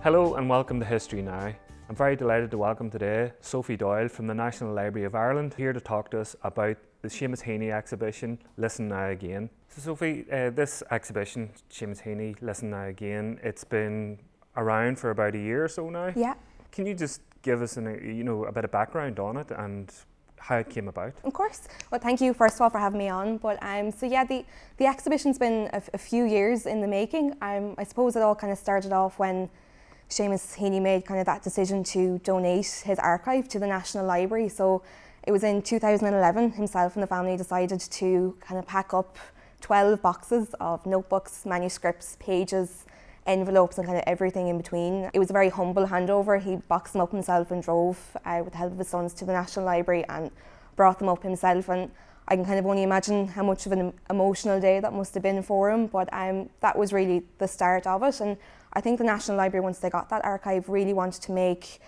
Hello and welcome to History Now. I'm very delighted to welcome today Sophie Doyle from the National Library of Ireland here to talk to us about the Seamus Heaney exhibition, Listen Now Again. So Sophie, this exhibition, Seamus Heaney, Listen Now Again, it's been around for about a year or so now. Yeah. Can you just give us a bit of background on it and how it came about? Of course. Well, thank you first of all for having me on. But the exhibition's been a few years in the making. I suppose it all kind of started off when Seamus Heaney made kind of that decision to donate his archive to the National Library. So it was in 2011, himself and the family decided to kind of pack up 12 boxes of notebooks, manuscripts, pages, envelopes and kind of everything in between. It was a very humble handover. He boxed them up himself and drove with the help of his sons to the National Library and brought them up himself. And I can kind of only imagine how much of an emotional day that must have been for him, but that was really the start of it. And I think the National Library, once they got that archive, really wanted to make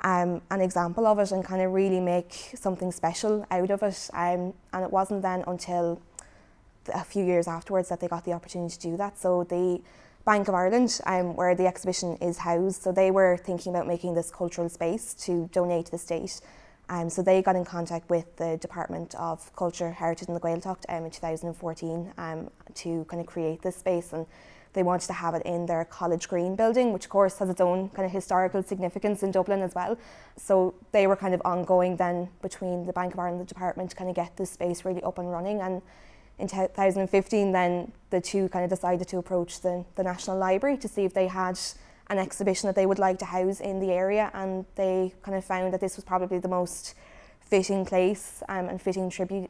an example of it and kind of really make something special out of it. And it wasn't then until a few years afterwards that they got the opportunity to do that. So the Bank of Ireland, where the exhibition is housed, so they were thinking about making this cultural space to donate to the state. So they got in contact with the Department of Culture, Heritage and the Gaeltacht in 2014 to kind of create this space, and they wanted to have it in their College Green building, which of course has its own kind of historical significance in Dublin as well. So they were kind of ongoing then between the Bank of Ireland and the department to kind of get this space really up and running. And in 2015 then the two kind of decided to approach the National Library to see if they had an exhibition that they would like to house in the area, and they kind of found that this was probably the most fitting place and fitting tribute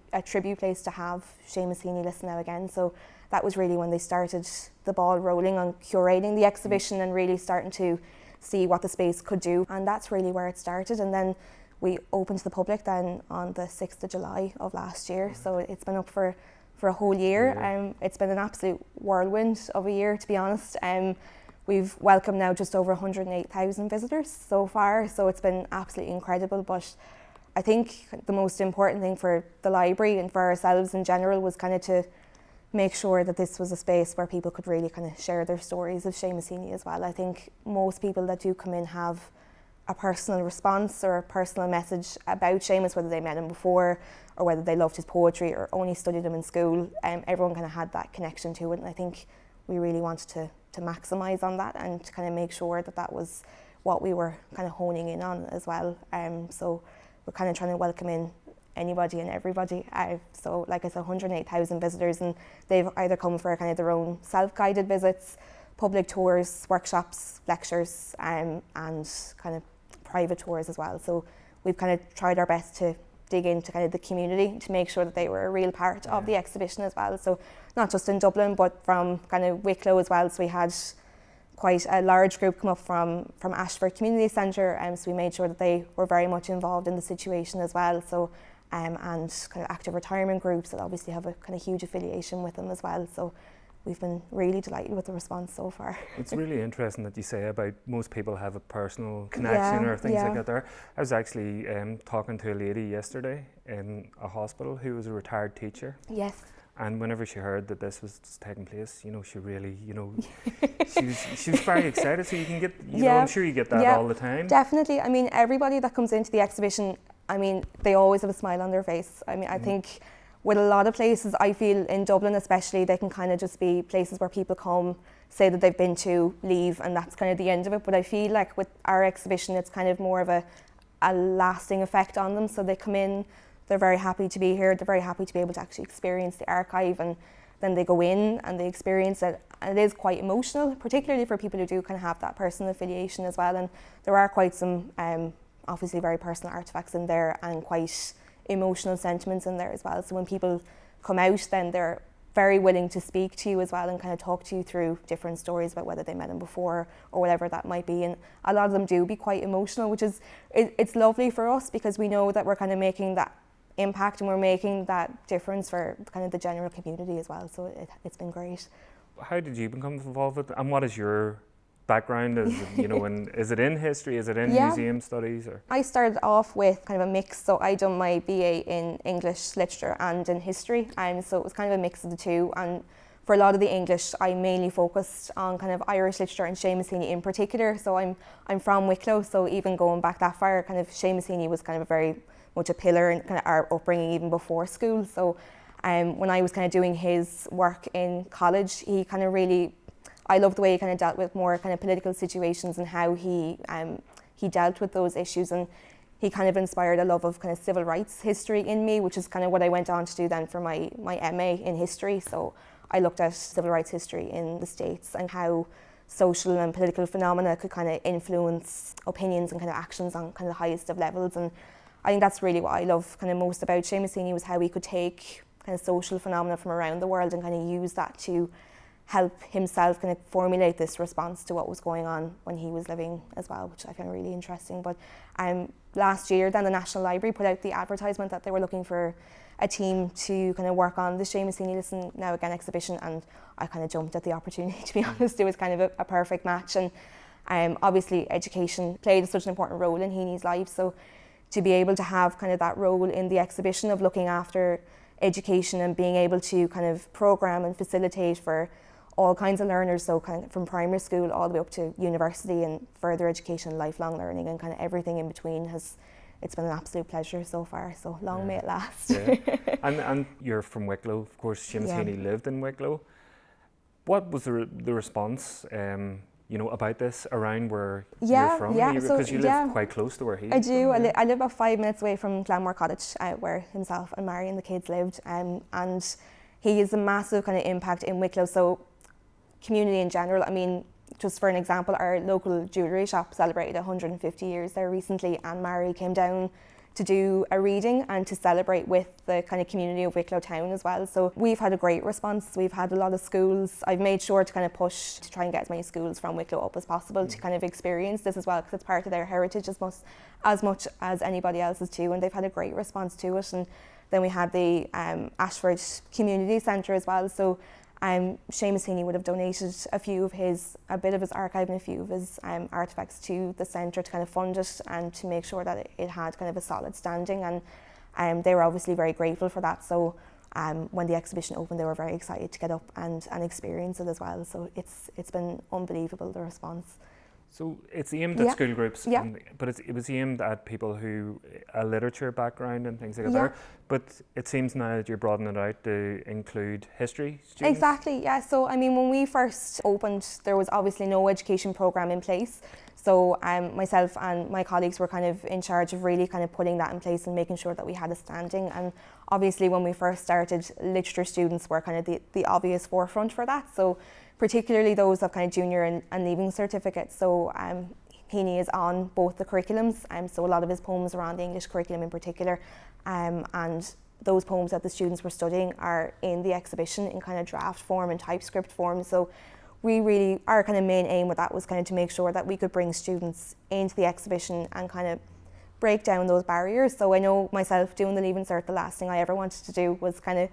place to have Seamus Heaney Listen Now Again. So that was really when they started the ball rolling on curating the exhibition and really starting to see what the space could do, and that's really where it started. And then we opened to the public then on the 6th of July of last year, so it's been up for a whole year. It's been an absolute whirlwind of a year, to be honest. We've welcomed now just over 108,000 visitors so far, so it's been absolutely incredible. But I think the most important thing for the library and for ourselves in general was kind of to make sure that this was a space where people could really kind of share their stories of Seamus Heaney as well. I think most people that do come in have a personal response or a personal message about Seamus, whether they met him before or whether they loved his poetry or only studied him in school. Everyone kind of had that connection to it, and I think we really wanted to maximise on that and to kind of make sure that that was what we were kind of honing in on as well. So we're kind of trying to welcome in anybody and everybody. So like I said, 108,000 visitors, and they've either come for kind of their own self-guided visits, public tours, workshops, lectures, and kind of private tours as well. So we've kind of tried our best to dig into kind of the community to make sure that they were a real part of the exhibition as well. So not just in Dublin, but from kind of Wicklow as well. So we had quite a large group come up from Ashford Community Centre, so we made sure that they were very much involved in the situation as well. So and kind of active retirement groups that obviously have a kind of huge affiliation with them as well. So we've been really delighted with the response so far. It's really interesting that you say about most people have a personal connection or things like that there. I was actually talking to a lady yesterday in a hospital who was a retired teacher. Yes. And whenever she heard that this was taking place, she really, she was very excited. So you can get, I'm sure you get that all the time. Definitely. I mean, everybody that comes into the exhibition, they always have a smile on their face. I think with a lot of places, I feel in Dublin especially, they can kind of just be places where people come, say that they've been to, leave, and that's kind of the end of it. But I feel like with our exhibition, it's kind of more of a lasting effect on them. So they come in, they're very happy to be here, they're very happy to be able to actually experience the archive, and then they go in and they experience it, and it is quite emotional, particularly for people who do kind of have that personal affiliation as well. And there are quite some obviously very personal artefacts in there and quite emotional sentiments in there as well. So when people come out, then they're very willing to speak to you as well and kind of talk to you through different stories about whether they met him before or whatever that might be. And a lot of them do be quite emotional, which is it's lovely for us because we know that we're kind of making that impact and we're making that difference for kind of the general community as well. So it's been great. How did you become involved with it, and what is your background? Is it, is it in history? Is it in museum studies? Or? I started off with kind of a mix, so I done my BA in English literature and in history, so it was kind of a mix of the two. And for a lot of the English, I mainly focused on kind of Irish literature and Seamus Heaney in particular. So I'm from Wicklow, so even going back that far, kind of Seamus Heaney was kind of a very much a pillar in kind of our upbringing even before school. So when I was kind of doing his work in college, he kind of really, I loved the way he kind of dealt with more kind of political situations and how he dealt with those issues, and he kind of inspired a love of kind of civil rights history in me, which is kind of what I went on to do then for my MA in history. So I looked at civil rights history in the States and how social and political phenomena could kind of influence opinions and kind of actions on kind of the highest of levels. And I think that's really what I love kind of most about Seamus Heaney, was how he could take kind of social phenomena from around the world and kind of use that to help himself kind of formulate this response to what was going on when he was living as well, which I found really interesting. But last year then the National Library put out the advertisement that they were looking for a team to kind of work on the Seamus Heaney Listen Now Again exhibition, and I kind of jumped at the opportunity, to be honest. It was kind of a perfect match, and obviously education played such an important role in Heaney's life, so to be able to have kind of that role in the exhibition of looking after education and being able to kind of programme and facilitate for all kinds of learners, so kind of from primary school all the way up to university and further education, lifelong learning, and kind of everything in between, it's been an absolute pleasure so far, so long may it last. Yeah. And you're from Wicklow, of course. Seamus Heaney lived in Wicklow. What was the response about this around where you're from? Because you live quite close to where he is. I do. I live about 5 minutes away from Glenmore Cottage, where himself and Mary and the kids lived, and he is a massive kind of impact in Wicklow. So community in general, I mean, just for an example, our local jewellery shop celebrated 150 years there recently, and Mary came down to do a reading and to celebrate with the kind of community of Wicklow town as well. So we've had a great response. We've had a lot of schools. I've made sure to kind of push to try and get as many schools from Wicklow up as possible to kind of experience this as well, because it's part of their heritage as much as anybody else's too, and they've had a great response to it. And then we had the Ashford Community Centre as well. So Seamus Heaney would have donated a bit of his archive and a few of his artefacts to the centre to kind of fund it and to make sure that it had kind of a solid standing, and they were obviously very grateful for that. So when the exhibition opened, they were very excited to get up and experience it as well. So it's been unbelievable, the response. So it's aimed at school groups, but it was aimed at people who a literature background and things like that. But it seems now that you're broadening it out to include history students. Exactly, yeah. So I mean, when we first opened, there was obviously no education programme in place. So myself and my colleagues were kind of in charge of really kind of putting that in place and making sure that we had a standing. And obviously when we first started, literature students were kind of the obvious forefront for that. So particularly those of kind of junior and leaving certificates. So Heaney is on both the curriculums, so a lot of his poems are on the English curriculum in particular, and those poems that the students were studying are in the exhibition in kind of draft form and typescript form. So our kind of main aim with that was kind of to make sure that we could bring students into the exhibition and kind of break down those barriers. So I know myself doing the Leaving Cert, the last thing I ever wanted to do was kind of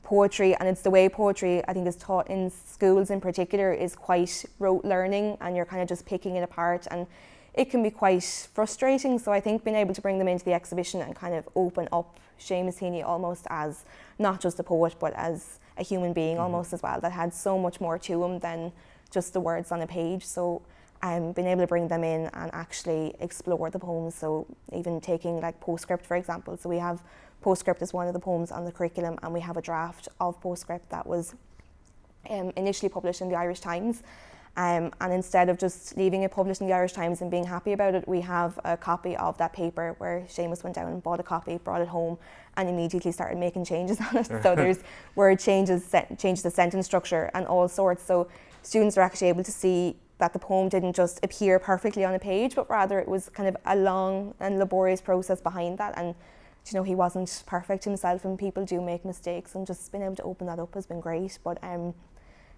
poetry, and it's the way poetry I think is taught in schools in particular is quite rote learning, and you're kind of just picking it apart, and it can be quite frustrating. So I think being able to bring them into the exhibition and kind of open up Seamus Heaney almost as not just a poet but as a human being almost as well, that had so much more to him than just the words on a page. So being able to bring them in and actually explore the poems, so even taking like postscript for example. So we have postscript as one of the poems on the curriculum, and we have a draft of postscript that was initially published in the Irish Times, and instead of just leaving it published in the Irish Times and being happy about it, we have a copy of that paper where Seamus went down and bought a copy, brought it home, and immediately started making changes on it. So there's word changes, the sentence structure and all sorts. So students are actually able to see that the poem didn't just appear perfectly on a page, but rather it was kind of a long and laborious process behind that. And he wasn't perfect himself, and people do make mistakes, and just being able to open that up has been great. But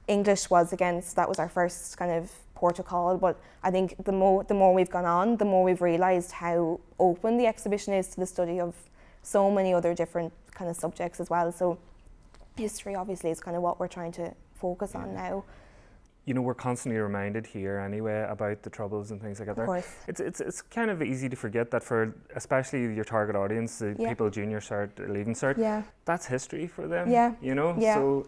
English was, so that was our first kind of port of call. But I think the more we've gone on, the more we've realised how open the exhibition is to the study of so many other different kind of subjects as well. So history obviously is kind of what we're trying to focus on now. you know, we're constantly reminded here anyway about the troubles and things like that. Of course. It's kind of easy to forget that for especially your target audience, the people junior cert, leaving cert, that's history for them. You know. So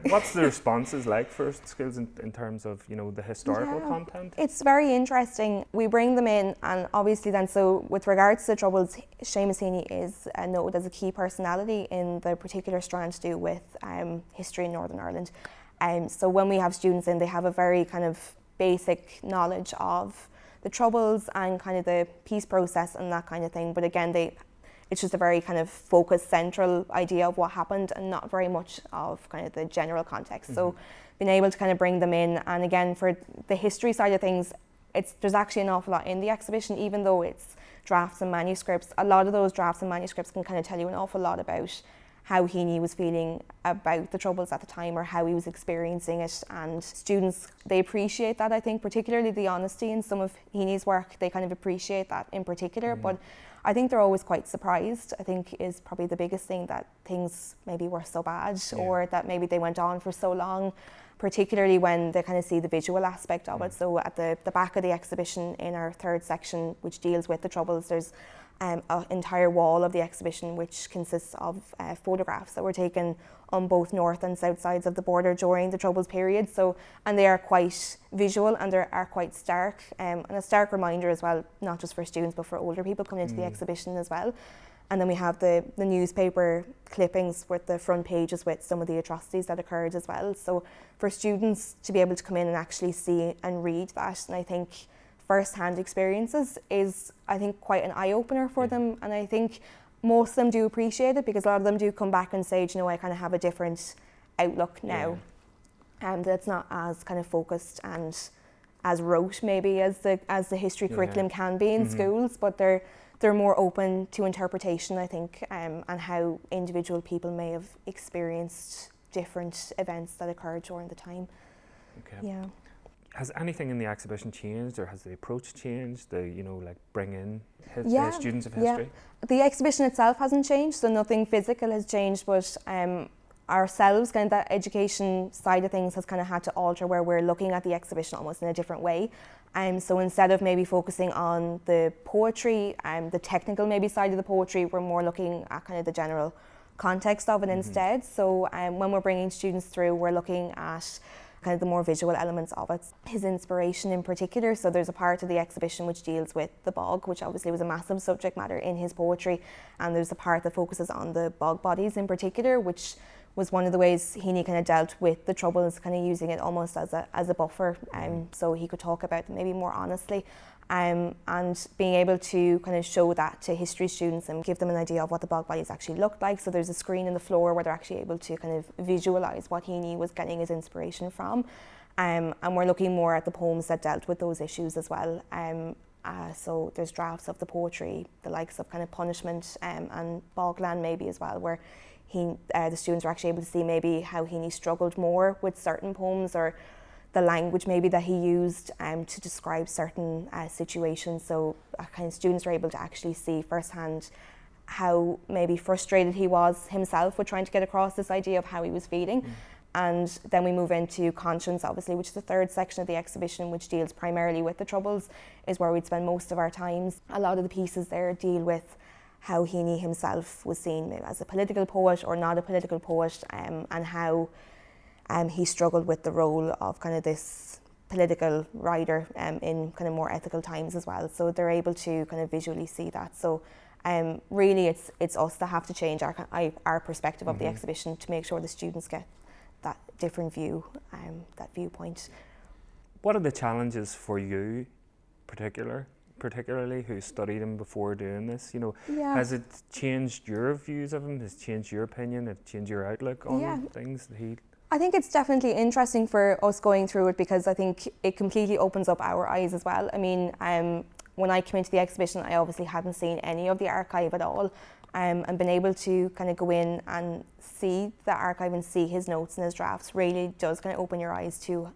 what's the responses like for schools in terms of, you know, the historical content? It's very interesting. We bring them in, and obviously then, so with regards to the troubles, Seamus Heaney is noted as a key personality in the particular strand to do with history in Northern Ireland. So when we have students in, they have a very kind of basic knowledge of the troubles and kind of the peace process and that kind of thing. But again, it's just a very kind of focused, central idea of what happened and not very much of kind of the general context. So being able to kind of bring them in, and again, for the history side of things, there's actually an awful lot in the exhibition, even though it's drafts and manuscripts. A lot of those drafts and manuscripts can kind of tell you an awful lot about how Heaney was feeling about the troubles at the time, or how he was experiencing it, and students, they appreciate that. I think particularly the honesty in some of Heaney's work, they kind of appreciate that in particular, but I think they're always quite surprised, I think is probably the biggest thing, that things maybe were so bad or that maybe they went on for so long, particularly when they kind of see the visual aspect of it. So at the back of the exhibition in our third section, which deals with the troubles, there's an entire wall of the exhibition which consists of photographs that were taken on both north and south sides of the border during the Troubles period. So, and they are quite visual and they are quite stark, and a stark reminder as well, not just for students but for older people coming into the exhibition as well. And then we have the newspaper clippings with the front pages with some of the atrocities that occurred as well. So for students to be able to come in and actually see and read that, and I think first-hand experiences is, I think, quite an eye-opener for them, and I think most of them do appreciate it, because a lot of them do come back and say, you know, I kind of have a different outlook now, and it's not as kind of focused and as rote maybe as the history curriculum can be in schools, but they're more open to interpretation, I think, and how individual people may have experienced different events that occurred during the time. Has anything in the exhibition changed, or has the approach changed? Bring in students of history? Yeah. The exhibition itself hasn't changed, so nothing physical has changed, but ourselves, kind of that education side of things has kind of had to alter, where we're looking at the exhibition almost in a different way. So instead of maybe focusing on the poetry, the technical maybe side of the poetry, we're more looking at kind of the general context of it instead. So when we're bringing students through, we're looking at kind of the more visual elements of it, his inspiration in particular. So there's a part of the exhibition which deals with the bog, which obviously was a massive subject matter in his poetry, and there's a part that focuses on the bog bodies in particular, which was one of the ways Heaney kind of dealt with the troubles, kind of using it almost as a buffer, so he could talk about them maybe more honestly, and being able to kind of show that to history students and give them an idea of what the bog bodies actually looked like. So there's a screen in the floor where they're actually able to kind of visualise what Heaney was getting his inspiration from, and we're looking more at the poems that dealt with those issues as well. So there's drafts of the poetry, the likes of kind of Punishment and Bogland maybe as well, where the students are actually able to see maybe how Heaney struggled more with certain poems, or the language maybe that he used to describe certain situations. So kind of students are able to actually see firsthand how maybe frustrated he was himself with trying to get across this idea of how he was feeling. And then we move into Conscience, obviously, which is the third section of the exhibition, which deals primarily with the troubles, is where we'd spend most of our times. A lot of the pieces there deal with how Heaney himself was seen maybe as a political poet or not a political poet, and how he struggled with the role of kind of this political writer in kind of more ethical times as well. So they're able to kind of visually see that. So really it's us that have to change our perspective of the exhibition to make sure the students get that different view, that viewpoint. What are the challenges for you particularly who studied him before doing this? Has it changed your views of him? Has it changed your opinion? Has it changed your outlook on things that he... I think it's definitely interesting for us going through it, because I think it completely opens up our eyes as well. I mean, when I came into the exhibition, I obviously hadn't seen any of the archive at all, and been able to kind of go in and see the archive and see his notes and his drafts really does kind of open your eyes to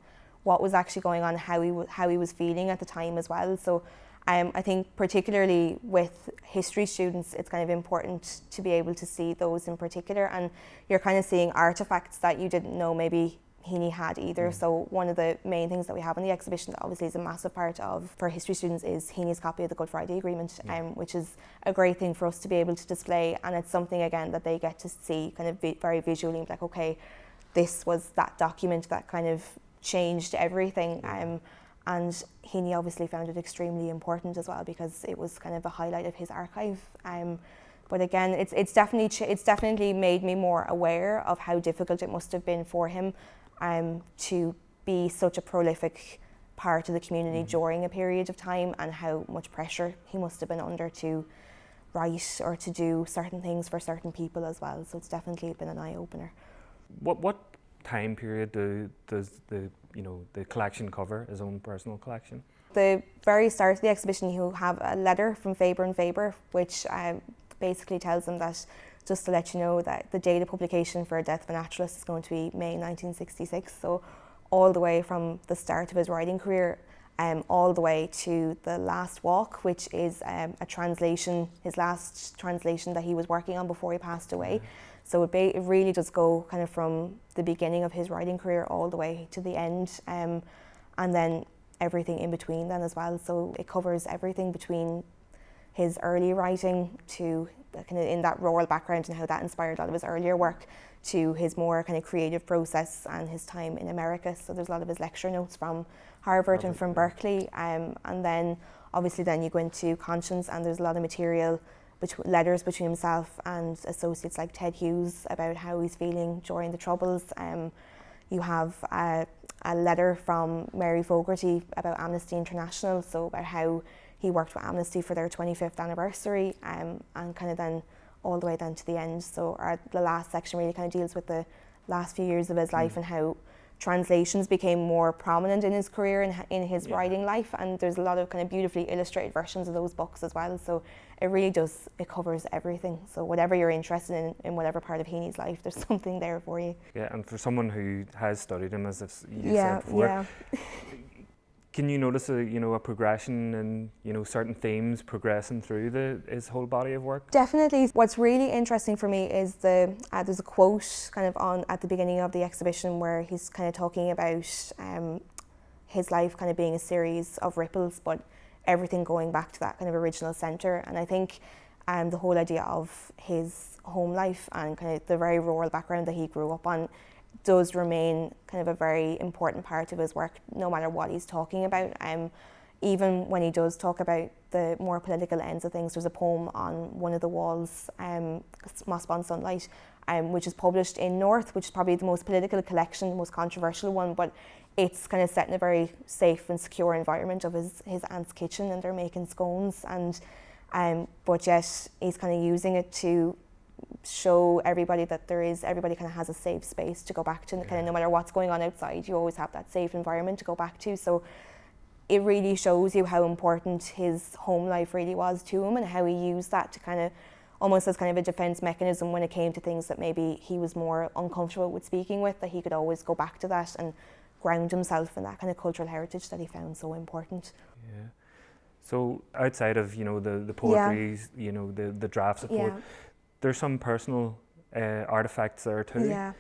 what was actually going on, how he was feeling at the time as well. So I think particularly with history students, it's kind of important to be able to see those in particular, and you're kind of seeing artefacts that you didn't know maybe Heaney had either. So one of the main things that we have in the exhibition that obviously is a massive part of for history students is Heaney's copy of the Good Friday Agreement, which is a great thing for us to be able to display, and it's something again that they get to see kind of very visually, like, okay, this was that document that kind of changed everything. And Heaney obviously found it extremely important as well because it was kind of a highlight of his archive. But again, it's definitely made me more aware of how difficult it must have been for him to be such a prolific part of the community during a period of time, and how much pressure he must have been under to write or to do certain things for certain people as well. So it's definitely been an eye-opener. What time period does the collection cover, his own personal collection? The very start of the exhibition, you have a letter from Faber and Faber, which basically tells them that, just to let you know, that the date of publication for Death of a Naturalist is going to be May 1966. So all the way from the start of his writing career, all the way to The Last Walk, which is a translation, his last translation that he was working on before he passed away. So it really does go kind of from the beginning of his writing career all the way to the end, and then everything in between then as well. So it covers everything between his early writing to kind of in that rural background and how that inspired a lot of his earlier work, to his more kind of creative process and his time in America. So there's a lot of his lecture notes from Harvard and from Berkeley, and then obviously then you go into Conscience, and there's a lot of material, letters between himself and associates like Ted Hughes about how he's feeling during the Troubles. You have a letter from Mary Fogarty about Amnesty International, so about how he worked with Amnesty for their 25th anniversary, and kind of then all the way then to the end. So the last section really kind of deals with the last few years of his life and how translations became more prominent in his career and in his writing life, and there's a lot of kind of beautifully illustrated versions of those books as well. So it really does, it covers everything. So whatever you're interested in whatever part of Heaney's life, there's something there for you. Yeah, and for someone who has studied him, as you said before, can you notice a progression and certain themes progressing through his whole body of work? Definitely. What's really interesting for me is there's a quote kind of at the beginning of the exhibition where he's kind of talking about his life kind of being a series of ripples, but everything going back to that kind of original centre. And I think the whole idea of his home life and kind of the very rural background that he grew up on does remain kind of a very important part of his work, no matter what he's talking about. Even when he does talk about the more political ends of things, there's a poem on one of the walls, Mossbawn Sunlight, which is published in North, which is probably the most political collection, the most controversial one, but it's kind of set in a very safe and secure environment of his aunt's kitchen, and they're making scones, and but yet he's kind of using it to show everybody that everybody kind of has a safe space to go back to, and kind of no matter what's going on outside, you always have that safe environment to go back to. So it really shows you how important his home life really was to him, and how he used that to kind of almost as kind of a defense mechanism when it came to things that maybe he was more uncomfortable with speaking with, that he could always go back to that and ground himself in that kind of cultural heritage that he found so important. Yeah. So outside of the poetry, the drafts of poetry, there's some personal artifacts there too. Yeah.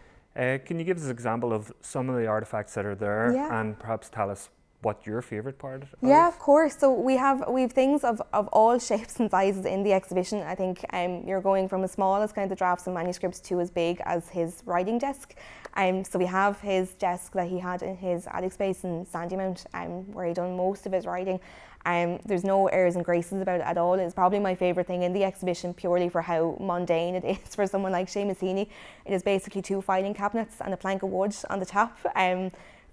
Can you give us an example of some of the artifacts that are there, and perhaps tell us what your favourite part is? Yeah, of course. So we have things of all shapes and sizes in the exhibition. I think you're going from as small as kind of the drafts and manuscripts to as big as his writing desk. So we have his desk that he had in his attic space in Sandymount, where he done most of his writing. There's no airs and graces about it at all. It's probably my favourite thing in the exhibition, purely for how mundane it is for someone like Seamus Heaney. It is basically 2 filing cabinets and a plank of wood on the top.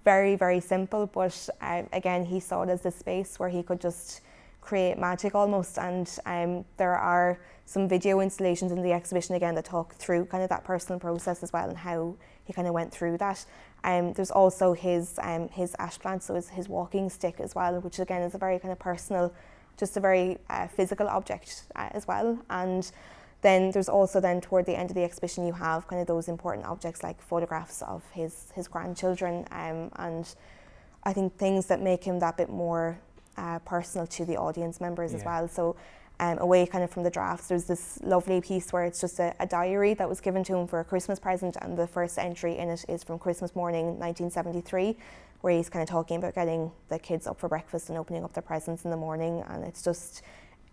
Very, very simple, but again, he saw it as this space where he could just create magic almost. And there are some video installations in the exhibition again that talk through kind of that personal process as well, and how he kind of went through that. There's also his ash plant, so his walking stick as well, which again is a very kind of personal, just a very physical object as well. And then there's also toward the end of the exhibition, you have kind of those important objects like photographs of his grandchildren, and I think things that make him that bit more personal to the audience members as well. So away kind of from the drafts. There's this lovely piece where it's just a diary that was given to him for a Christmas present, and the first entry in it is from Christmas morning 1973, where he's kind of talking about getting the kids up for breakfast and opening up their presents in the morning. And it's just,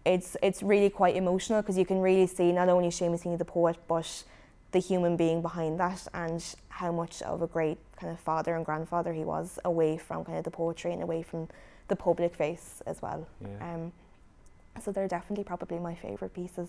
it's really quite emotional, because you can really see not only Seamus Heaney the poet, but the human being behind that, and how much of a great kind of father and grandfather he was, away from kind of the poetry and away from the public face as well. Yeah. So they're definitely probably my favourite pieces.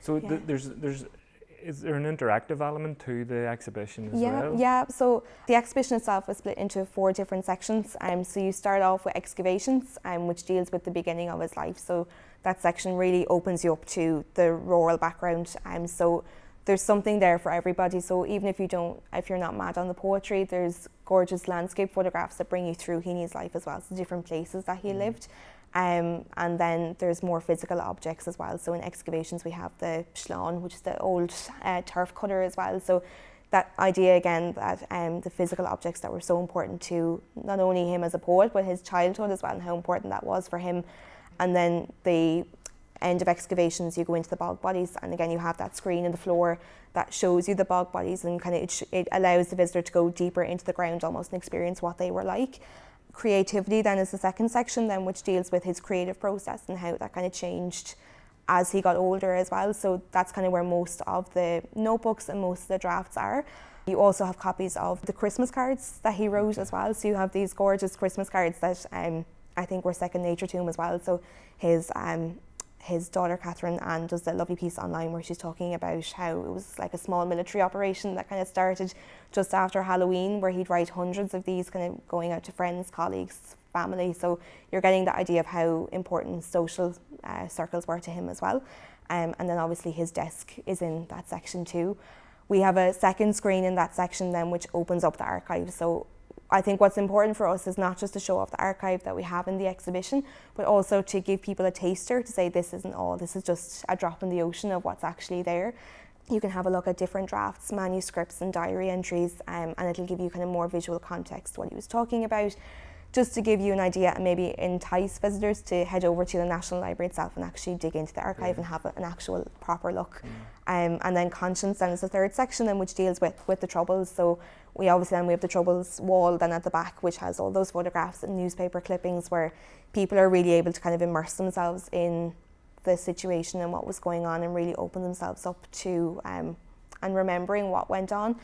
So is there an interactive element to the exhibition as well? Yeah, so the exhibition itself is split into 4 different sections. So you start off with excavations, which deals with the beginning of his life. So that section really opens you up to the rural background. So there's something there for everybody. So even if you're not mad on the poetry, there's gorgeous landscape photographs that bring you through Heaney's life as well, so different places that he lived. And then there's more physical objects as well. So in excavations we have the shlán, which is the old turf cutter as well. So that idea again that the physical objects that were so important to not only him as a poet, but his childhood as well, and how important that was for him. And then the end of excavations, you go into the bog bodies, and again you have that screen in the floor that shows you the bog bodies, and kind of it allows the visitor to go deeper into the ground almost and experience what they were like. Creativity then is the second section then, which deals with his creative process and how that kind of changed as he got older as well. So that's kind of where most of the notebooks and most of the drafts are. You also have copies of the Christmas cards that he wrote as well. So you have these gorgeous Christmas cards that I think were second nature to him as well. So his daughter Catherine Anne does a lovely piece online where she's talking about how it was like a small military operation that kind of started just after Halloween, where he'd write hundreds of these kind of going out to friends, colleagues, family. So you're getting the idea of how important social circles were to him as well. And then obviously his desk is in that section too. We have a second screen in that section then, which opens up the archive. So I think what's important for us is not just to show off the archive that we have in the exhibition, but also to give people a taster, to say this isn't all, this is just a drop in the ocean of what's actually there. You can have a look at different drafts, manuscripts and diary entries, and it'll give you kind of more visual context to what he was talking about, just to give you an idea and maybe entice visitors to head over to the National Library itself and actually dig into the archive and have an actual proper look. And then conscience then is the third section, then, which deals with the Troubles. So we have the Troubles wall then at the back, which has all those photographs and newspaper clippings where people are really able to kind of immerse themselves in the situation and what was going on and really open themselves up to and remembering what went on.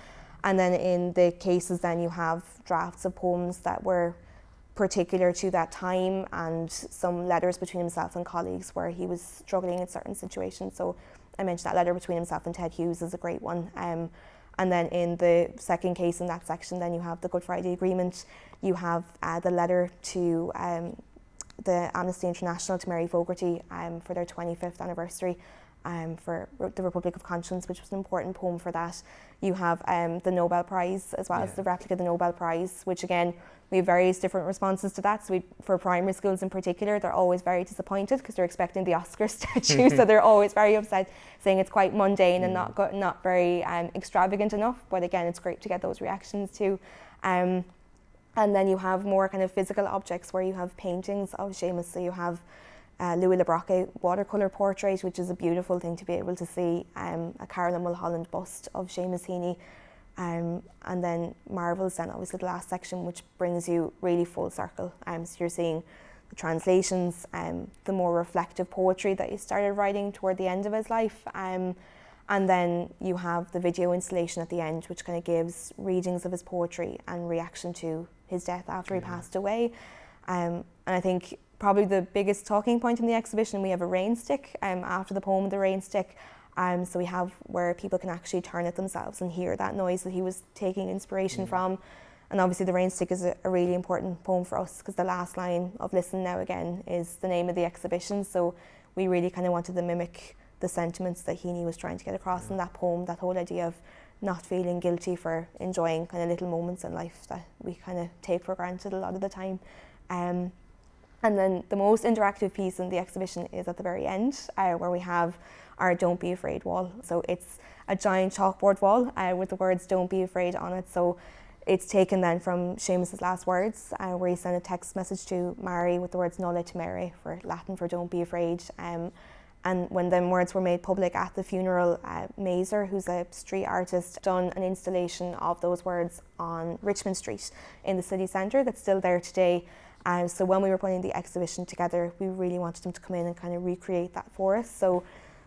And then in the cases then you have drafts of poems that were particular to that time, and some letters between himself and colleagues where he was struggling in certain situations. So I mentioned that letter between himself and Ted Hughes is a great one. And then in the second case in that section, then you have the Good Friday Agreement. You have the letter to the Amnesty International to Mary Fogarty for their 25th anniversary for the Republic of Conscience, which was an important poem for that. You have the Nobel Prize as well as the replica of the Nobel Prize, which again, we have various different responses to that. So for primary schools in particular, they're always very disappointed because they're expecting the Oscar statue, so they're always very upset, saying it's quite mundane and not very extravagant enough. But again, it's great to get those reactions too. And then you have more kind of physical objects where you have paintings of Seamus. So you have Louis Le Brocq watercolour portrait, which is a beautiful thing to be able to see, a Carolyn Mulholland bust of Seamus Heaney, and then Marvels then obviously the last section, which brings you really full circle. So you're seeing the translations, the more reflective poetry that he started writing toward the end of his life, and then you have the video installation at the end, which kind of gives readings of his poetry and reaction to his death after he passed away. And I think probably the biggest talking point in the exhibition, we have a rain stick after the poem, The Rain Stick. So we have where people can actually turn it themselves and hear that noise that he was taking inspiration from. And obviously The Rain Stick is a really important poem for us, because the last line of Listen Now Again is the name of the exhibition. So we really kind of wanted to mimic the sentiments that Heaney was trying to get across in that poem, that whole idea of not feeling guilty for enjoying kind of little moments in life that we kind of take for granted a lot of the time. And then the most interactive piece in the exhibition is at the very end, where we have our Don't Be Afraid wall. So it's a giant chalkboard wall with the words Don't Be Afraid on it. So it's taken then from Seamus's last words, where he sent a text message to Mary with the words Nolle Timere, for Latin for Don't Be Afraid. And when them words were made public at the funeral, Mazer, who's a street artist, done an installation of those words on Richmond Street in the city centre that's still there today. So when we were putting the exhibition together, we really wanted them to come in and kind of recreate that for us. So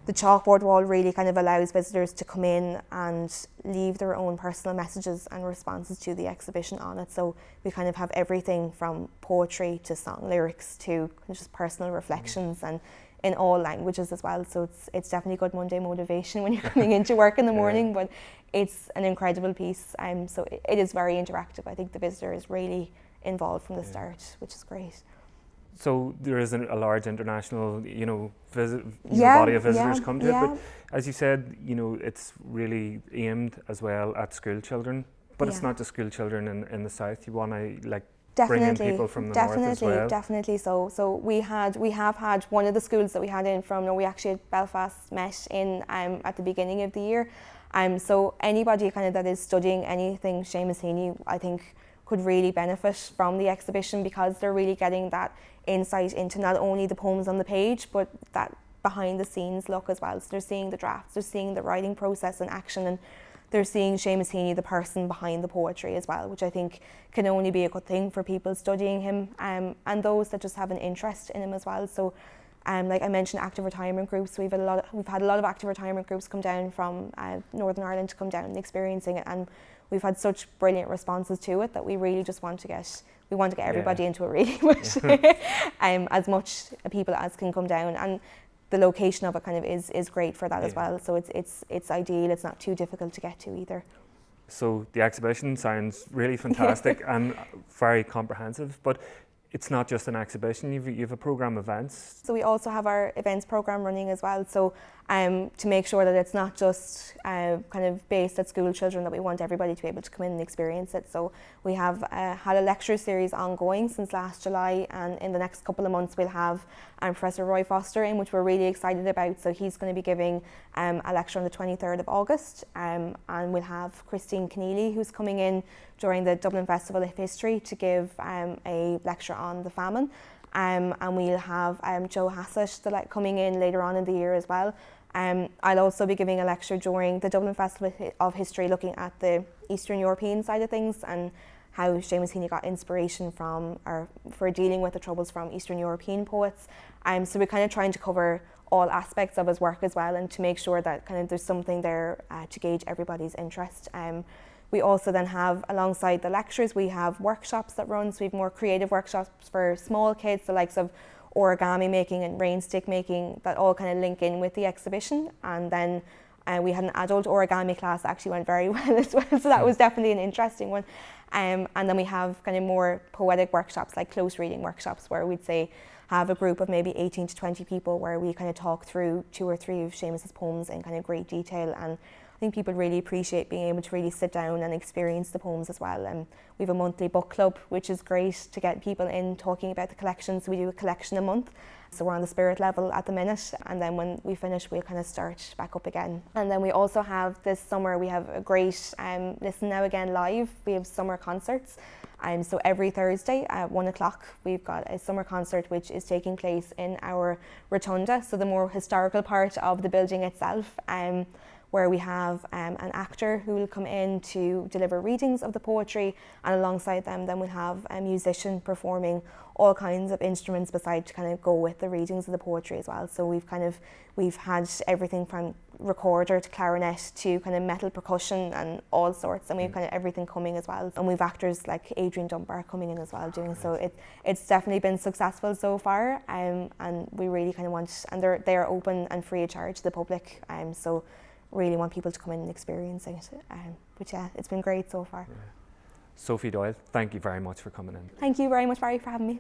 the chalkboard wall really kind of allows visitors to come in and leave their own personal messages and responses to the exhibition on it. So we kind of have everything from poetry to song lyrics to just personal reflections and in all languages as well. So it's definitely good Monday motivation when you're coming into work in the morning, but it's an incredible piece. So it is very interactive. I think the visitor is really involved from the start, which is great. So there is a large international, body of visitors come to it. But as you said, it's really aimed as well at school children. But it's not just school children in the south. You want to bring in people from the north as well. Definitely. So we have had one of the schools that we had in from. We actually at Belfast met in at the beginning of the year. So anybody kind of that is studying anything Seamus Heaney, I think, could really benefit from the exhibition, because they're really getting that insight into not only the poems on the page, but that behind the scenes look as well. So they're seeing the drafts, they're seeing the writing process in action, and they're seeing Seamus Heaney, the person behind the poetry as well, which I think can only be a good thing for people studying him, and those that just have an interest in him as well. So like I mentioned, active retirement groups, we've had a lot of active retirement groups come down from Northern Ireland to come down and experiencing it, and we've had such brilliant responses to it that we really just want to get everybody into it really, but as much people as can come down, and the location of it kind of is great for that as well. So it's ideal. It's not too difficult to get to either. So the exhibition sounds really fantastic and very comprehensive, but it's not just an exhibition. You've a program of events. So we also have our events program running as well. So to make sure that it's not just kind of based at school children, that we want everybody to be able to come in and experience it. So we have had a lecture series ongoing since last July, and in the next couple of months we'll have Professor Roy Foster in, which we're really excited about. So he's going to be giving a lecture on the 23rd of August, and we'll have Christine Keneally, who's coming in during the Dublin Festival of History, to give a lecture on the famine. And we'll have Joe Hassett coming in later on in the year as well. I'll also be giving a lecture during the Dublin Festival of History, looking at the Eastern European side of things and how Seamus Heaney got inspiration from, or for dealing with the troubles from Eastern European poets. So we're kind of trying to cover all aspects of his work as well, and to make sure that kind of there's something there to gauge everybody's interest. We also then have, alongside the lectures, we have workshops that run. So we have more creative workshops for small kids, the likes of origami making and rain stick making, that all kind of link in with the exhibition. And then we had an adult origami class that actually went very well as well, so that was definitely an interesting one. And then we have kind of more poetic workshops, like close reading workshops, where we'd say have a group of maybe 18 to 20 people where we kind of talk through 2 or 3 of Seamus's poems in kind of great detail. And I think people really appreciate being able to really sit down and experience the poems as well. And we have a monthly book club, which is great to get people in talking about the collection. So we do a collection a month. So we're on the spirit level at the minute, and then when we finish, we'll kind of start back up again. And then we also have this summer, we have a great Listen Now Again live. We have summer concerts. So every Thursday at 1 o'clock, we've got a summer concert which is taking place in our rotunda, so the more historical part of the building itself, where we have an actor who will come in to deliver readings of the poetry, and alongside them then we'll have a musician performing all kinds of instruments beside to kind of go with the readings of the poetry as well. So we've had everything from recorder to clarinet to kind of metal percussion and all sorts, and we've kind of everything coming as well. And we've actors like Adrian Dunbar coming in as well doing so. It's definitely been successful so far, and we really kind of want, and they're open and free of charge to the public, so really want people to come in and experience it. But yeah, it's been great so far. Yeah. Sophie Doyle, thank you very much for coming in. Thank you very much, Barry, for having me.